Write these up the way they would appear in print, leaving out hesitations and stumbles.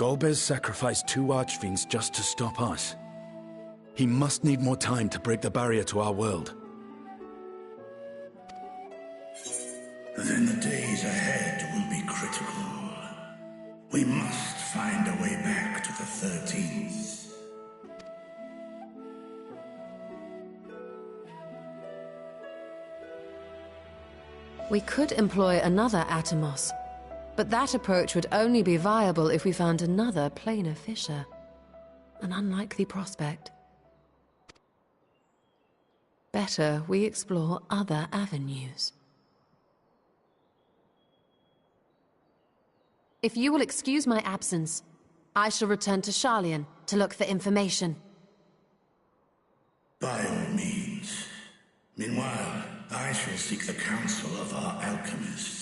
Golbez sacrificed 2 archfiends just to stop us. He must need more time to break the barrier to our world. Then the days ahead will be critical. We must find a way back to the 13th. We could employ another Atomos, but that approach would only be viable if we found another planar fissure. An unlikely prospect. Better we explore other avenues. If you will excuse my absence, I shall return to Sharlayan to look for information. By all means. Meanwhile, I shall seek the counsel of our alchemists.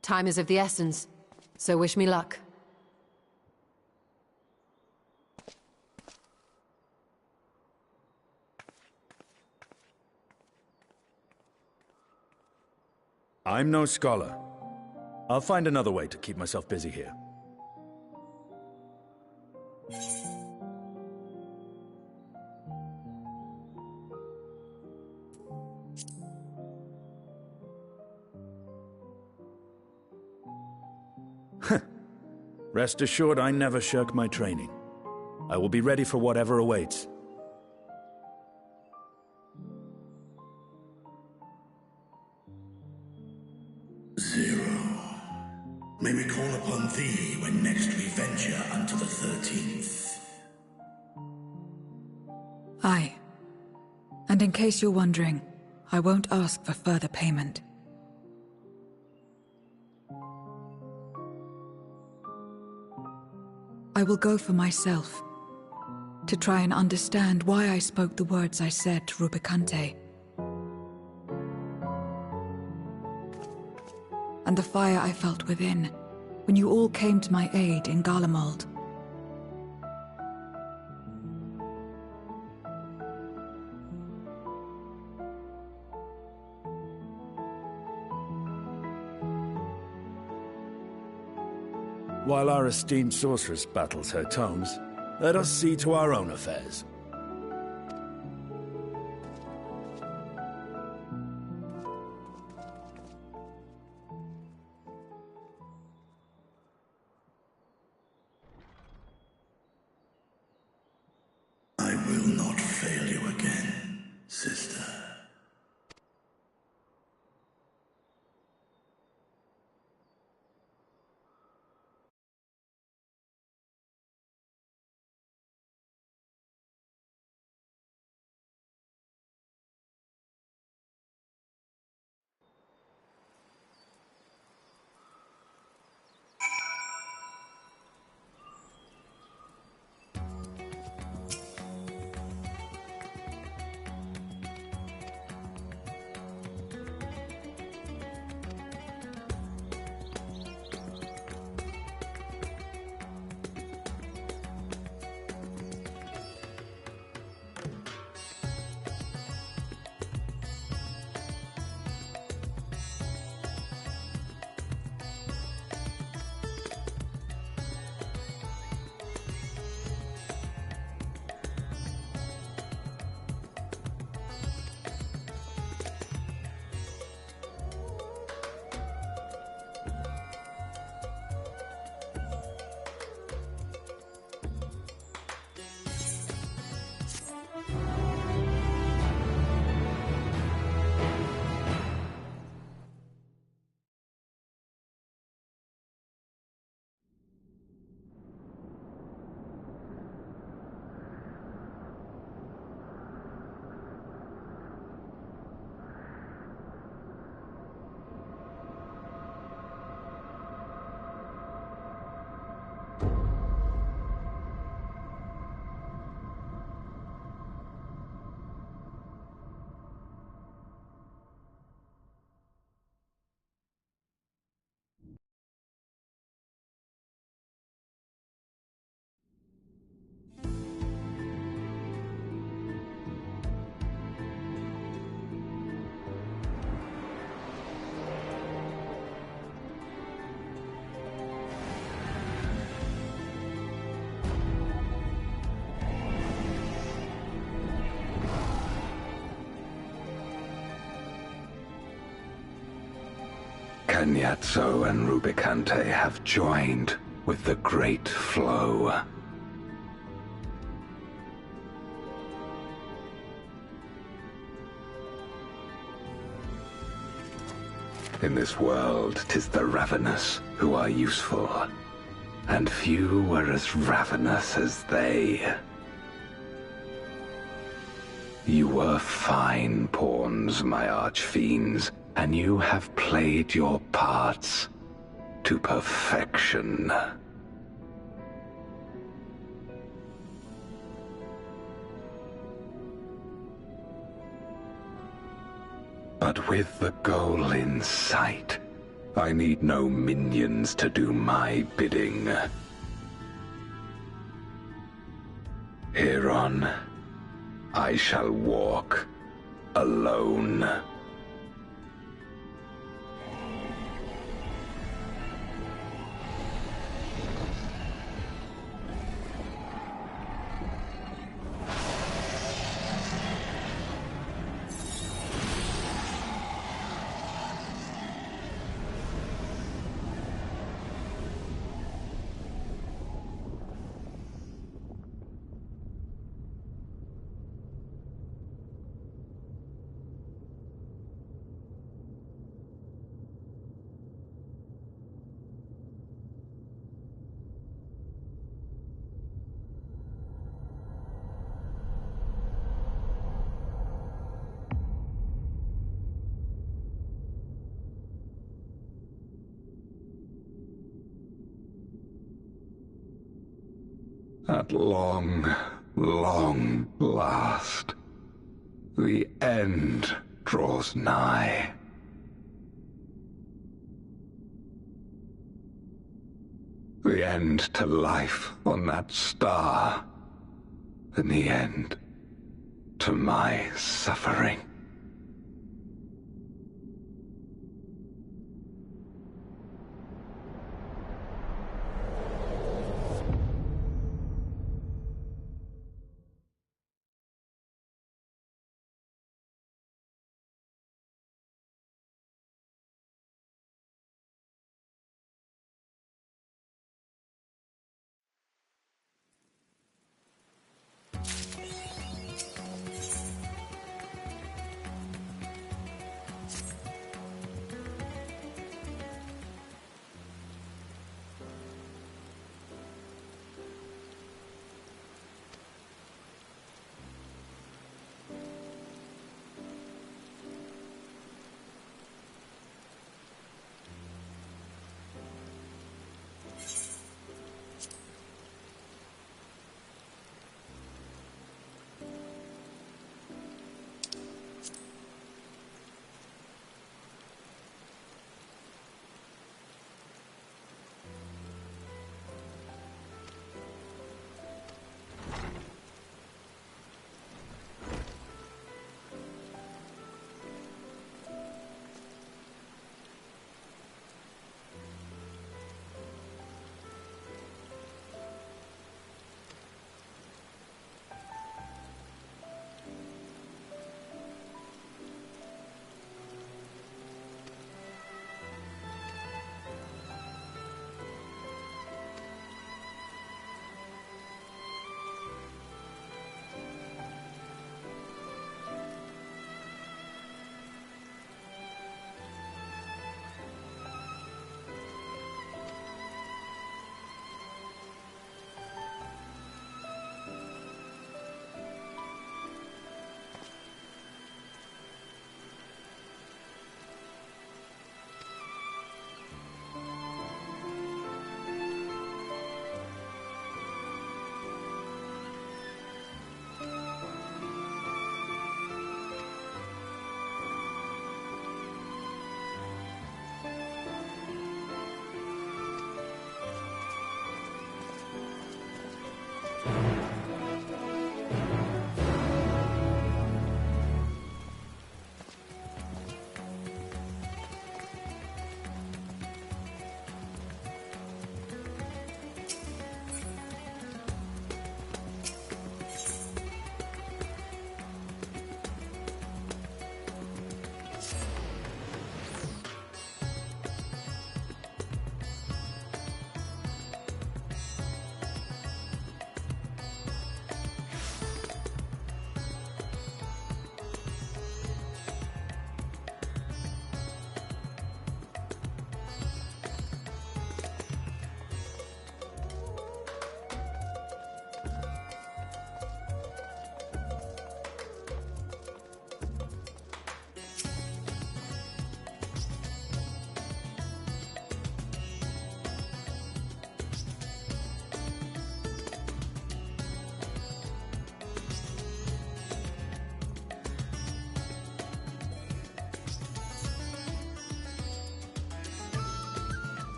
Time is of the essence, so wish me luck. I'm no scholar. I'll find another way to keep myself busy here. Rest assured, I never shirk my training. I will be ready for whatever awaits. Zero. May we call upon thee when next we venture unto the 13th. Aye. And in case you're wondering, I won't ask for further payment. I will go for myself, to try and understand why I spoke the words I said to Rubicante. And the fire I felt within, when you all came to my aid in Garlemald. While our esteemed sorceress battles her tomes, let us see to our own affairs. I will not fail you again, sister. Kanyatso and Rubicante have joined with the Great Flow. In this world, 'tis the ravenous who are useful, and few were as ravenous as they. You were fine pawns, my archfiends, and you have played your parts to perfection. But with the goal in sight, I need no minions to do my bidding. Hereon, I shall walk alone. At long, long last, the end draws nigh. The end to life on that star, and the end to my suffering.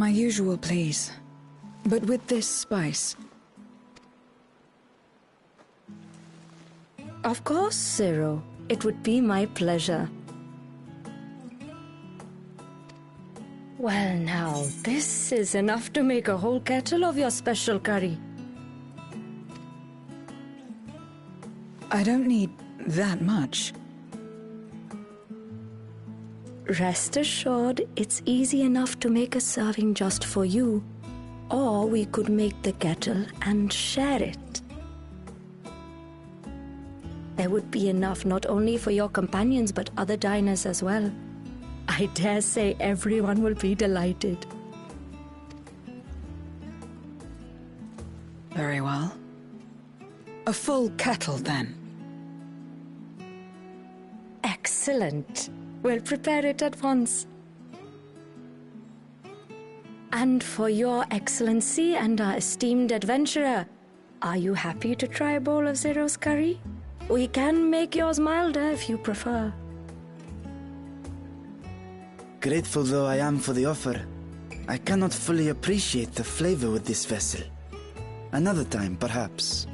My usual, please. But with this spice. Of course, Zero. It would be my pleasure. Well now, this is enough to make a whole kettle of your special curry. I don't need that much. Rest assured, it's easy enough to make a serving just for you. Or we could make the kettle and share it. There would be enough not only for your companions but other diners as well. I dare say everyone will be delighted. Very well. A full kettle, then. Excellent. We'll prepare it at once. And for your excellency and our esteemed adventurer, are you happy to try a bowl of Zero's curry? We can make yours milder if you prefer. Grateful though I am for the offer, I cannot fully appreciate the flavor with this vessel. Another time, perhaps.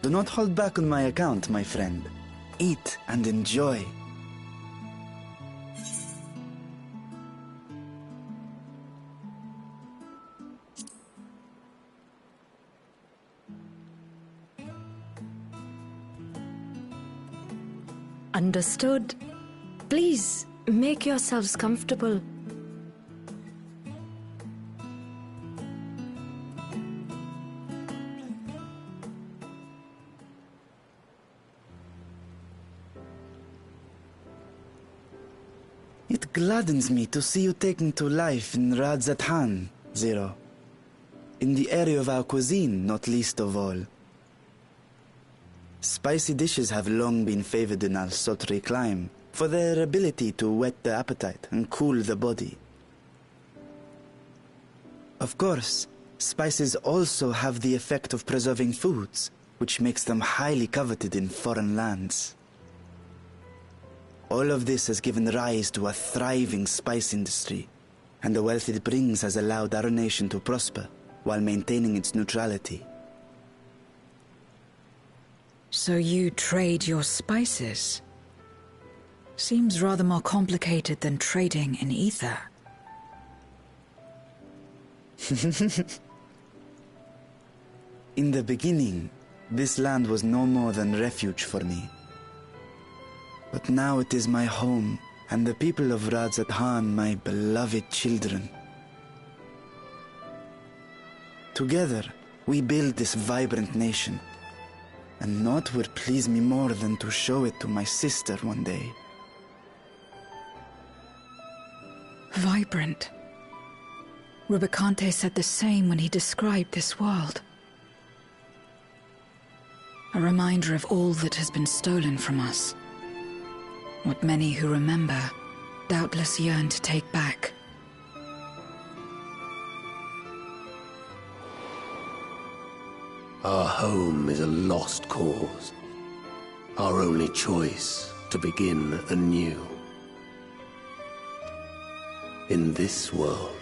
Do not hold back on my account, my friend. Eat and enjoy. Understood. Please, make yourselves comfortable. It gladdens me to see you taking to life in Radzatan, Zero. In the area of our cuisine, not least of all. Spicy dishes have long been favored in our sultry clime for their ability to whet the appetite and cool the body. Of course, spices also have the effect of preserving foods, which makes them highly coveted in foreign lands. All of this has given rise to a thriving spice industry, and the wealth it brings has allowed our nation to prosper while maintaining its neutrality. So you trade your spices? Seems rather more complicated than trading in ether. In the beginning, this land was no more than refuge for me. But now it is my home, and the people of Radzat Han my beloved children. Together, we build this vibrant nation, and naught would please me more than to show it to my sister one day. Vibrant. Rubicante said the same when he described this world. A reminder of all that has been stolen from us. What many who remember doubtless yearn to take back. Our home is a lost cause. Our only choice to begin anew. In this world,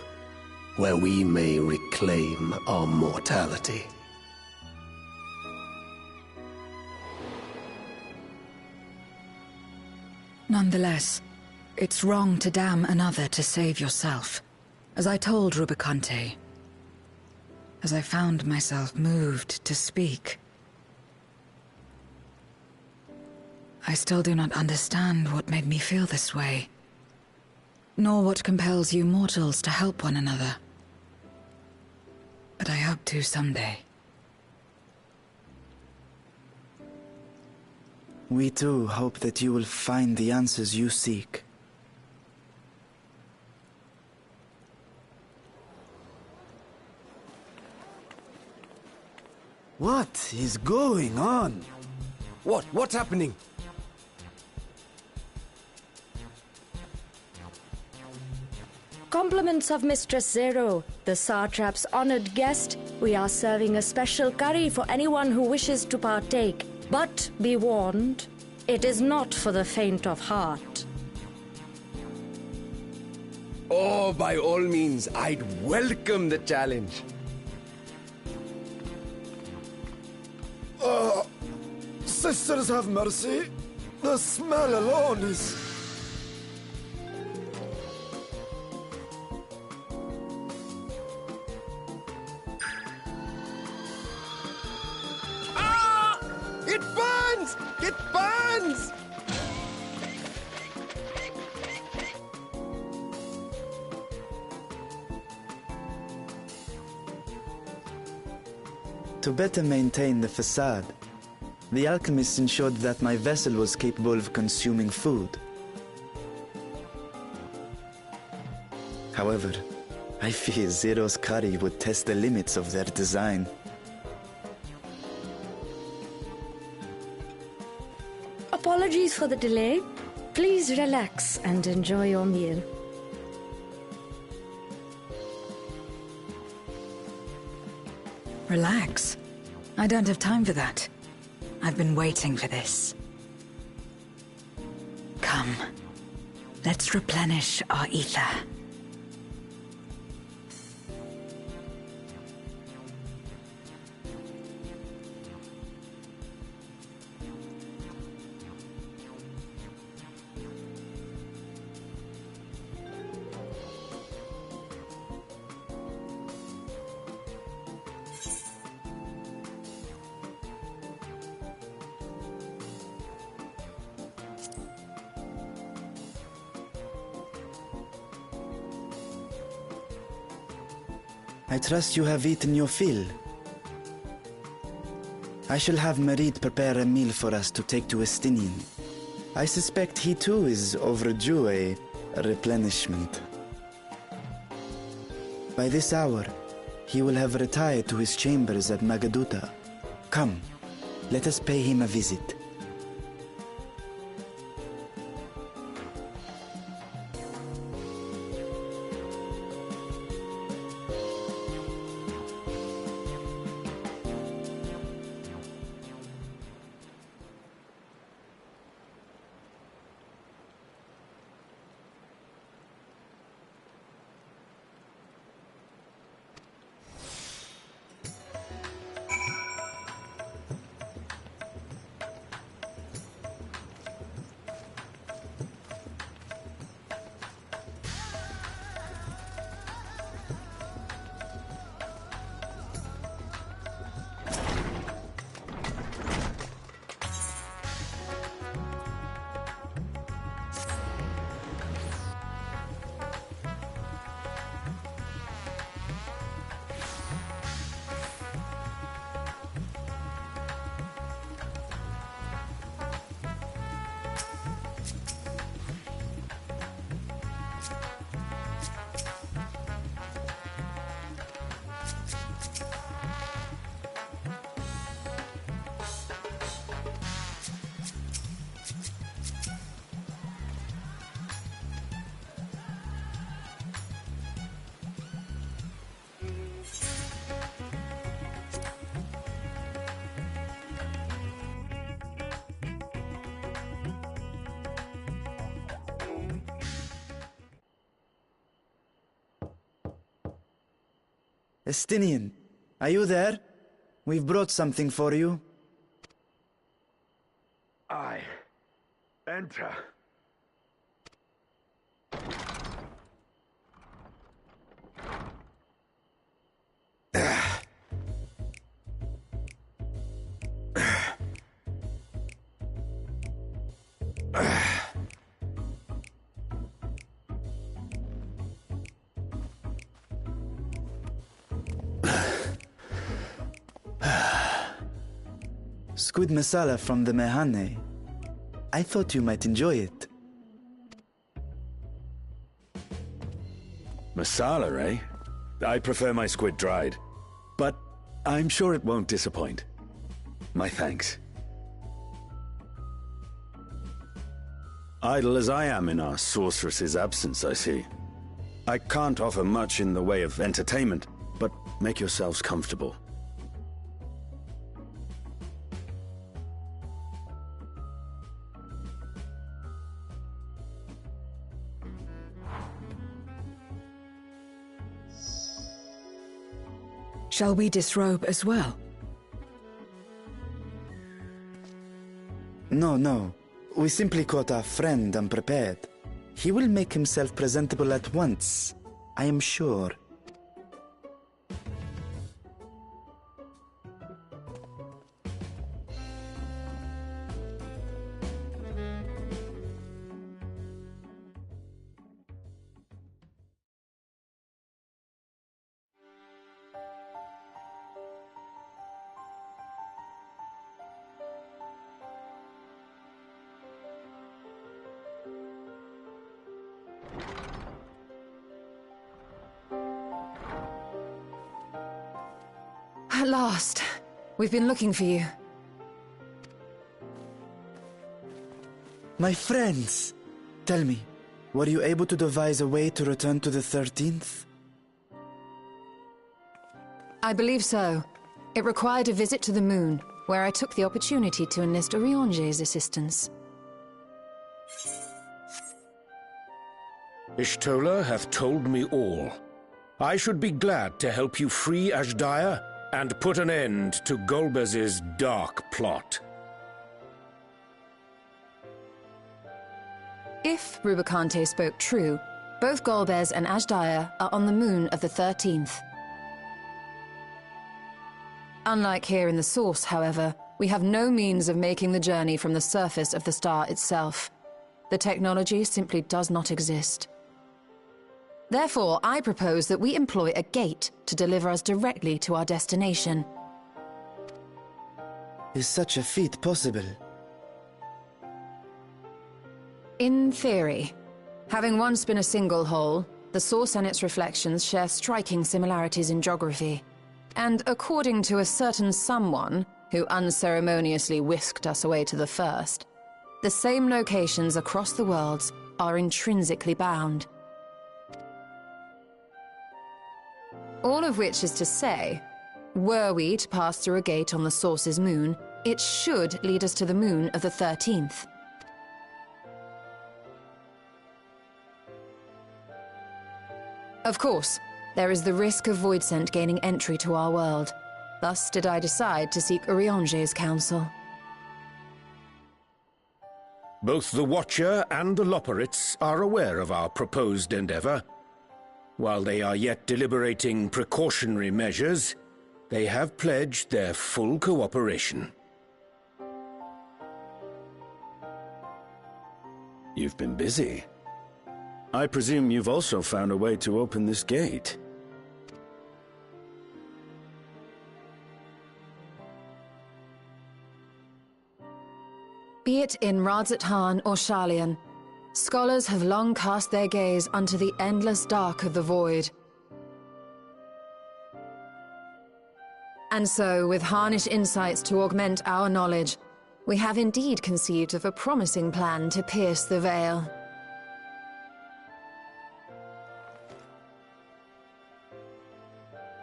where we may reclaim our mortality. Nonetheless, it's wrong to damn another to save yourself. As I told Rubicante, as I found myself moved to speak. I still do not understand what made me feel this way, nor what compels you mortals to help one another. But I hope to someday. We too hope that you will find the answers you seek. What is going on? What's happening? Compliments of Mistress Zero, the Satrap's honored guest. We are serving a special curry for anyone who wishes to partake. But be warned, it is not for the faint of heart. Oh, by all means, I'd welcome the challenge. Sisters have mercy. The smell alone is... Ah! It burns! It burns! To better maintain the facade, the alchemist ensured that my vessel was capable of consuming food. However, I fear Zero's curry would test the limits of their design. Apologies for the delay. Please relax and enjoy your meal. Relax. I don't have time for that. I've been waiting for this. Come, let's replenish our ether. I trust you have eaten your fill. I shall have Merid prepare a meal for us to take to Estinian. I suspect he too is overdue a replenishment. By this hour, he will have retired to his chambers at Magaduta. Come, let us pay him a visit. Estinian, are you there? We've brought something for you. Enter. Squid masala from the Mehane. I thought you might enjoy it. Masala, eh? I prefer my squid dried. But I'm sure it won't disappoint. My thanks. Idle as I am in our sorceress's absence, I see. I can't offer much in the way of entertainment, but make yourselves comfortable. Shall we disrobe as well? No. We simply caught our friend unprepared. He will make himself presentable at once, I am sure. At last. We've been looking for you. My friends! Tell me, were you able to devise a way to return to the 13th? I believe so. It required a visit to the moon, where I took the opportunity to enlist Orionge's assistance. Ishtola hath told me all. I should be glad to help you free Ashdaya and put an end to Golbez's dark plot. If Rubicante spoke true, both Golbez and Ashdaya are on the moon of the 13th. Unlike here in the Source, however, we have no means of making the journey from the surface of the star itself. The technology simply does not exist. Therefore, I propose that we employ a gate to deliver us directly to our destination. Is such a feat possible? In theory. Having once been a single hole, the Source and its reflections share striking similarities in geography. And according to a certain someone who unceremoniously whisked us away to the first, the same locations across the worlds are intrinsically bound. All of which is to say, were we to pass through a gate on the Source's moon, it should lead us to the moon of the 13th. Of course, there is the risk of Voidsent gaining entry to our world. Thus did I decide to seek Orionge's counsel. Both the Watcher and the Loporrits are aware of our proposed endeavor. While they are yet deliberating precautionary measures, they have pledged their full cooperation. You've been busy. I presume you've also found a way to open this gate. Be it in Radzat-Han or Sharlayan, scholars have long cast their gaze unto the endless dark of the void. And so, with harnish insights to augment our knowledge, we have indeed conceived of a promising plan to pierce the veil.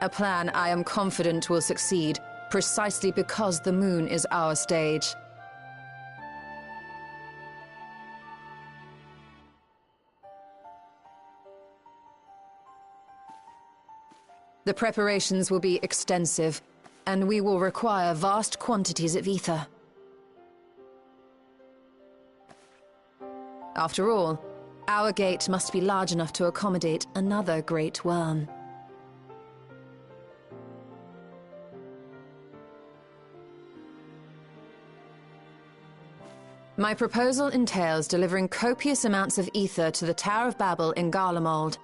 A plan I am confident will succeed, precisely because the moon is our stage. The preparations will be extensive, and we will require vast quantities of ether. After all, our gate must be large enough to accommodate another great worm. My proposal entails delivering copious amounts of ether to the Tower of Babel in Garlemald.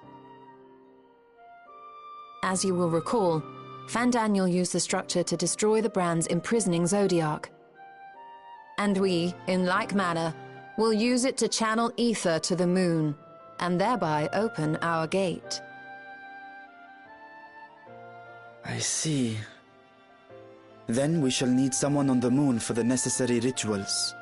As you will recall, Fandaniel used the structure to destroy the Brand's imprisoning Zodiarch. And we, in like manner, will use it to channel ether to the moon, and thereby open our gate. I see. Then we shall need someone on the moon for the necessary rituals.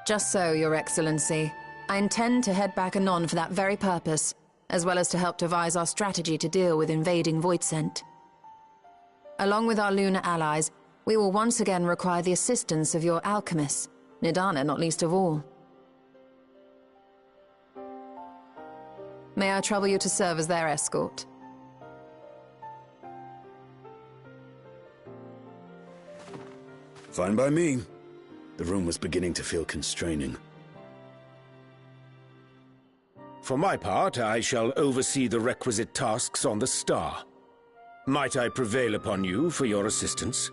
Just so, Your Excellency. I intend to head back anon for that very purpose, as well as to help devise our strategy to deal with invading Voidsent. Along with our lunar allies, we will once again require the assistance of your alchemists, Nidana not least of all. May I trouble you to serve as their escort? Fine by me. The room was beginning to feel constraining. For my part, I shall oversee the requisite tasks on the Star. Might I prevail upon you for your assistance?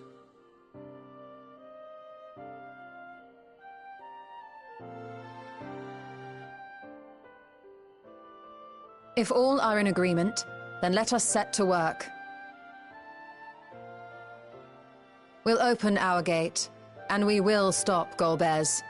If all are in agreement, then let us set to work. We'll open our gate, and we will stop Golbez.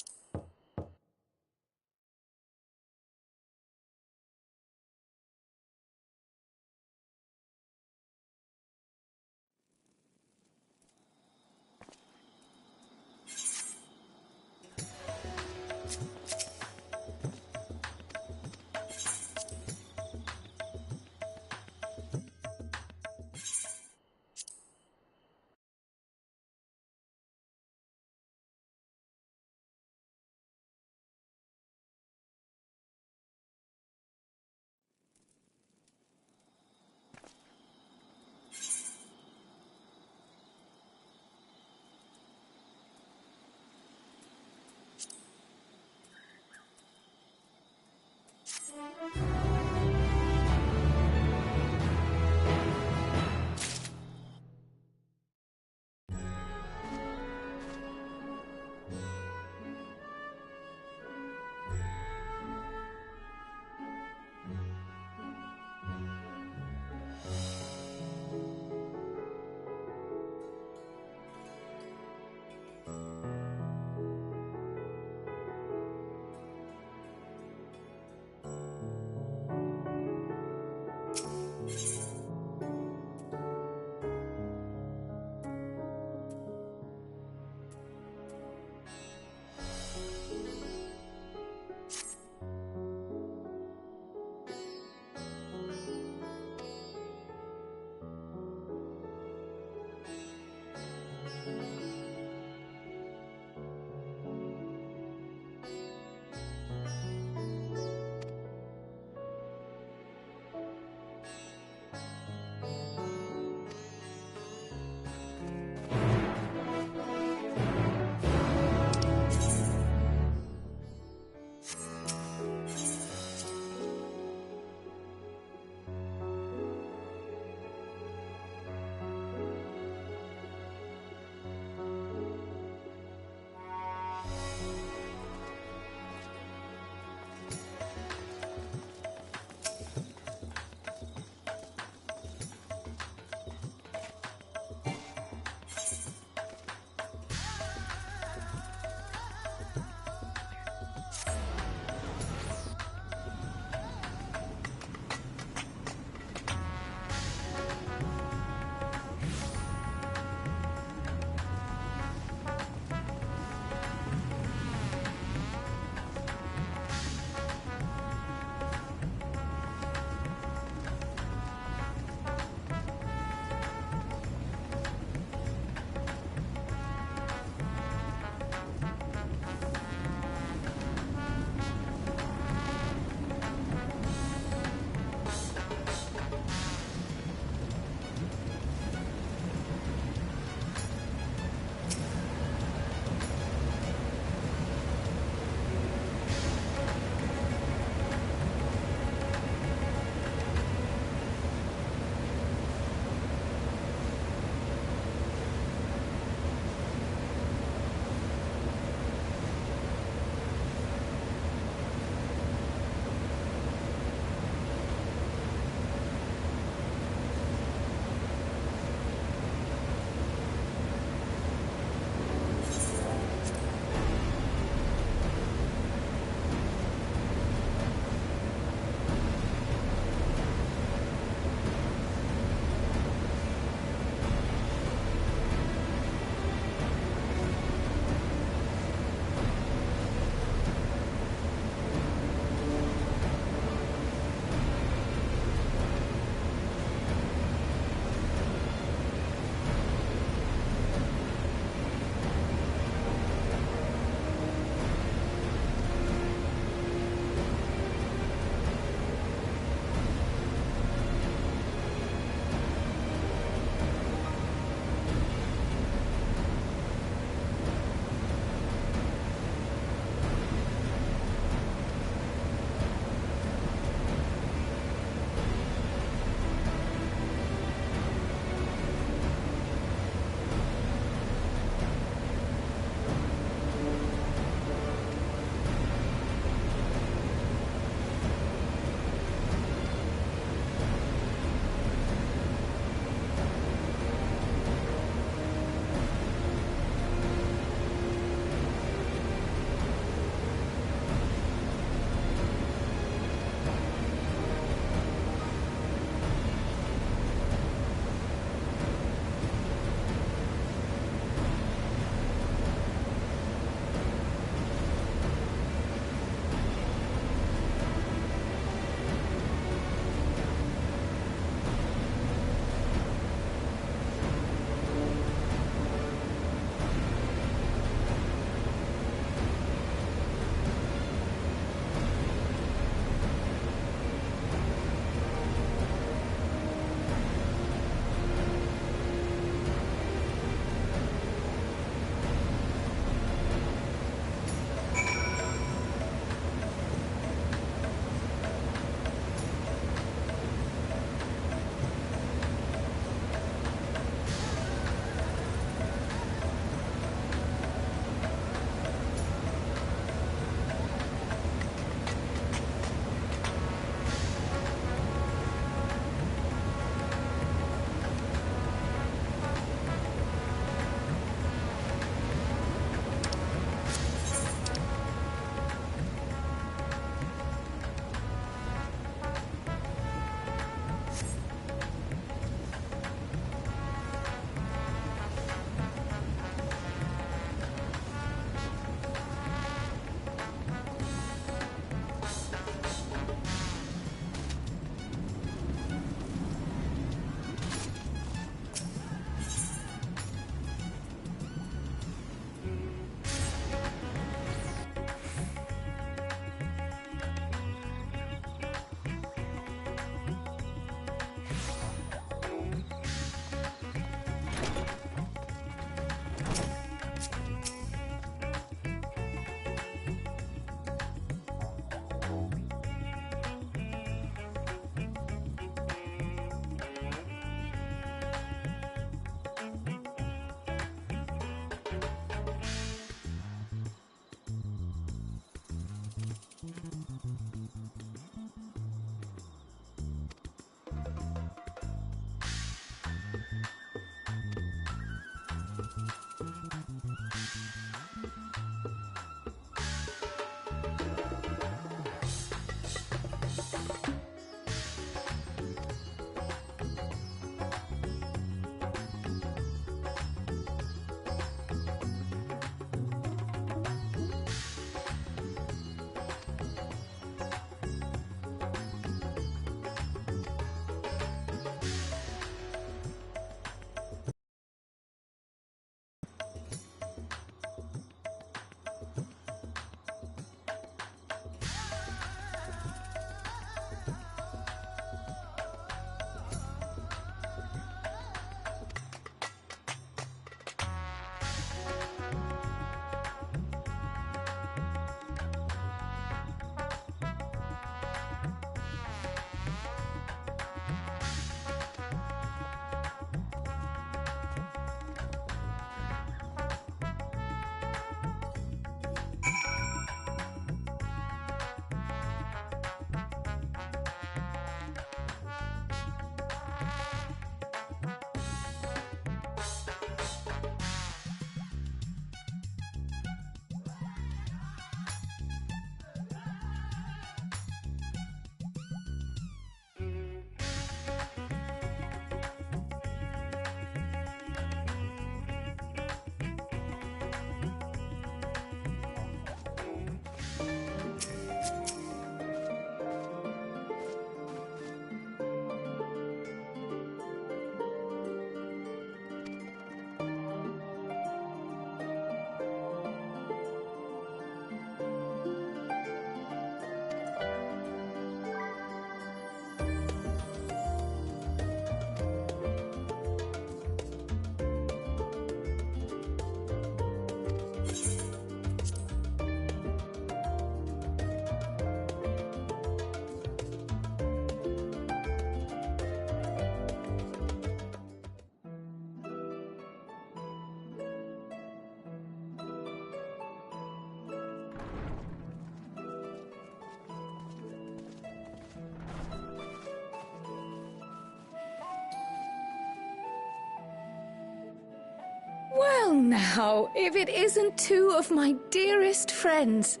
Well now, if it isn't two of my dearest friends.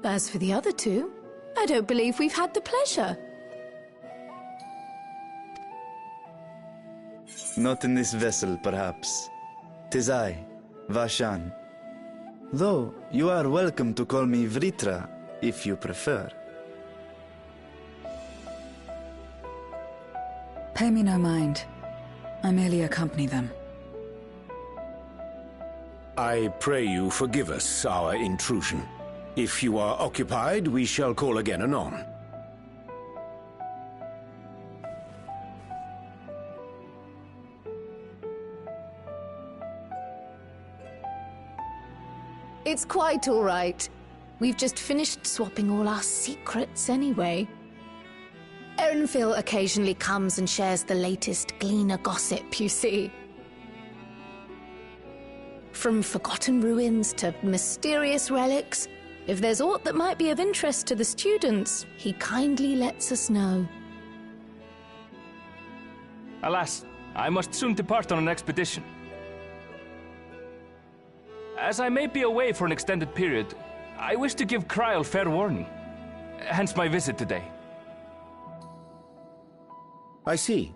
As for the other two, I don't believe we've had the pleasure. Not in this vessel, perhaps. 'Tis I, Vashan. Though you are welcome to call me Vritra, if you prefer. Pay me no mind. I merely accompany them. I pray you forgive us our intrusion. If you are occupied, we shall call again anon. It's quite all right. We've just finished swapping all our secrets anyway. Erenfil occasionally comes and shares the latest Gleaner gossip, you see. From forgotten ruins to mysterious relics, if there's aught that might be of interest to the students, he kindly lets us know. Alas, I must soon depart on an expedition. As I may be away for an extended period, I wish to give Kryl fair warning. Hence my visit today. I see.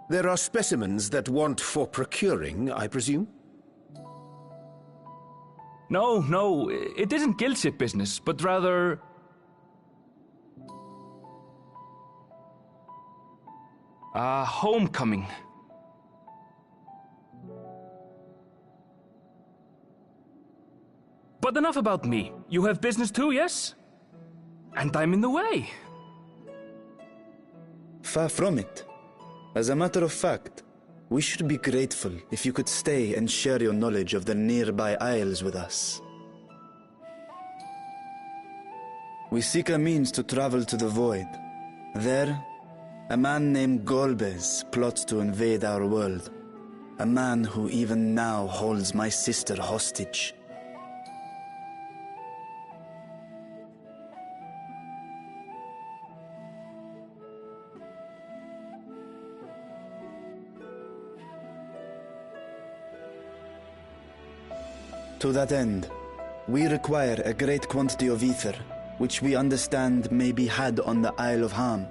There are specimens that want for procuring, I presume? No, it isn't guildship business, but rather... homecoming. But enough about me. You have business too, yes? And I'm in the way. Far from it. As a matter of fact, we should be grateful if you could stay and share your knowledge of the nearby isles with us. We seek a means to travel to the Void. There, a man named Golbez plots to invade our world. A man who even now holds my sister hostage. To that end, we require a great quantity of ether, which we understand may be had on the Isle of Ham.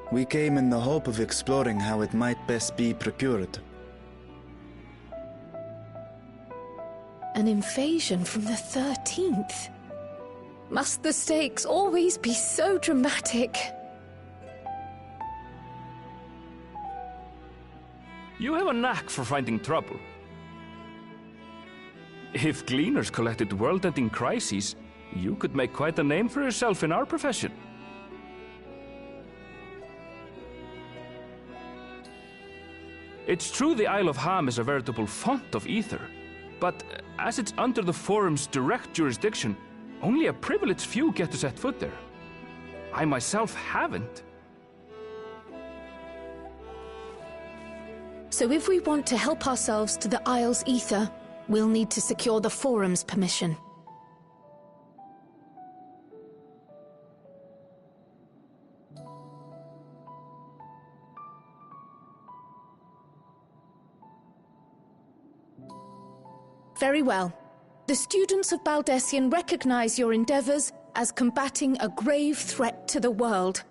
We came in the hope of exploring how it might best be procured. An invasion from the 13th? Must the stakes always be so dramatic? You have a knack for finding trouble. If Gleaners collected world-ending crises, you could make quite a name for yourself in our profession. It's true the Isle of Ham is a veritable font of ether, but as it's under the Forum's direct jurisdiction, only a privileged few get to set foot there. I myself haven't. So if we want to help ourselves to the Isle's ether, we'll need to secure the Forum's permission. Very well. The students of Baldessian recognize your endeavors as combating a grave threat to the world.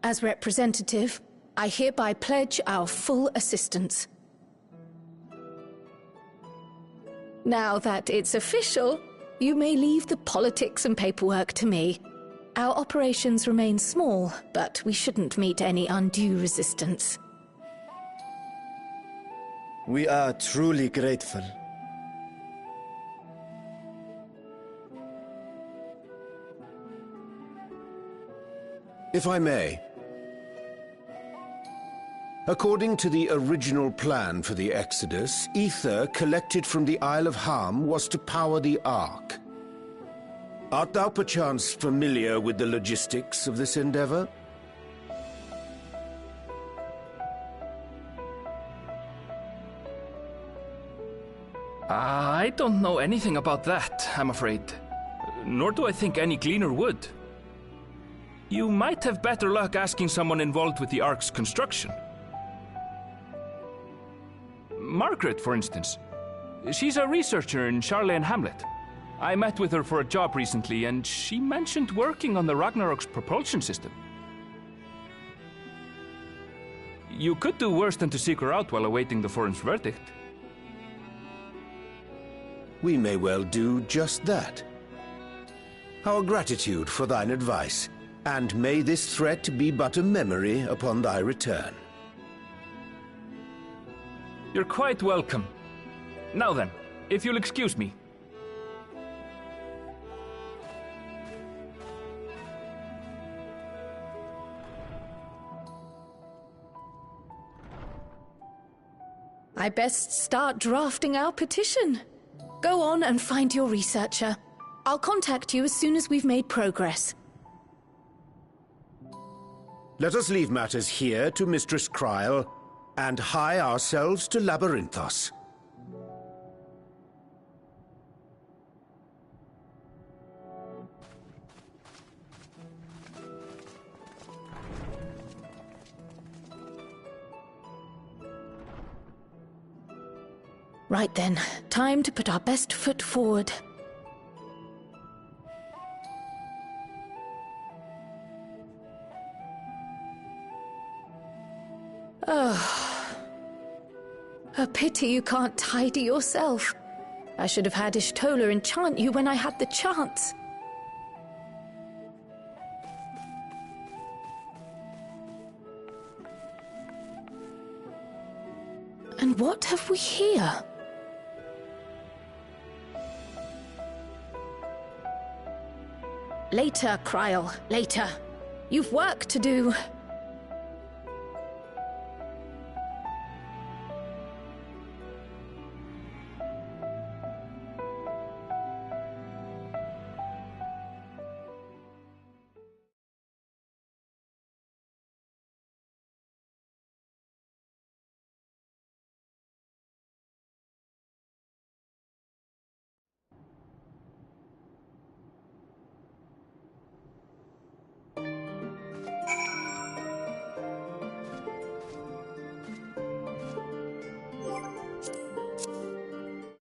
As representative, I hereby pledge our full assistance. Now that it's official, you may leave the politics and paperwork to me. Our operations remain small, but we shouldn't meet any undue resistance. We are truly grateful. If I may. According to the original plan for the Exodus, ether collected from the Isle of Ham was to power the Ark. Art thou perchance familiar with the logistics of this endeavor? I don't know anything about that, I'm afraid. Nor do I think any Gleaner would. You might have better luck asking someone involved with the Ark's construction. Margaret, for instance. She's a researcher in Charlemagne Hamlet. I met with her for a job recently, and she mentioned working on the Ragnarok's propulsion system. You could do worse than to seek her out while awaiting the Forum's verdict. We may well do just that. Our gratitude for thine advice, and may this threat be but a memory upon thy return. You're quite welcome. Now then, if you'll excuse me. I best start drafting our petition. Go on and find your researcher. I'll contact you as soon as we've made progress. Let us leave matters here to Mistress Kryl, and hie ourselves to Labyrinthos. Right then, time to put our best foot forward. Oh. A pity you can't tidy yourself. I should have had Ishtola enchant you when I had the chance. And what have we here? Later, Kryl, later. You've work to do.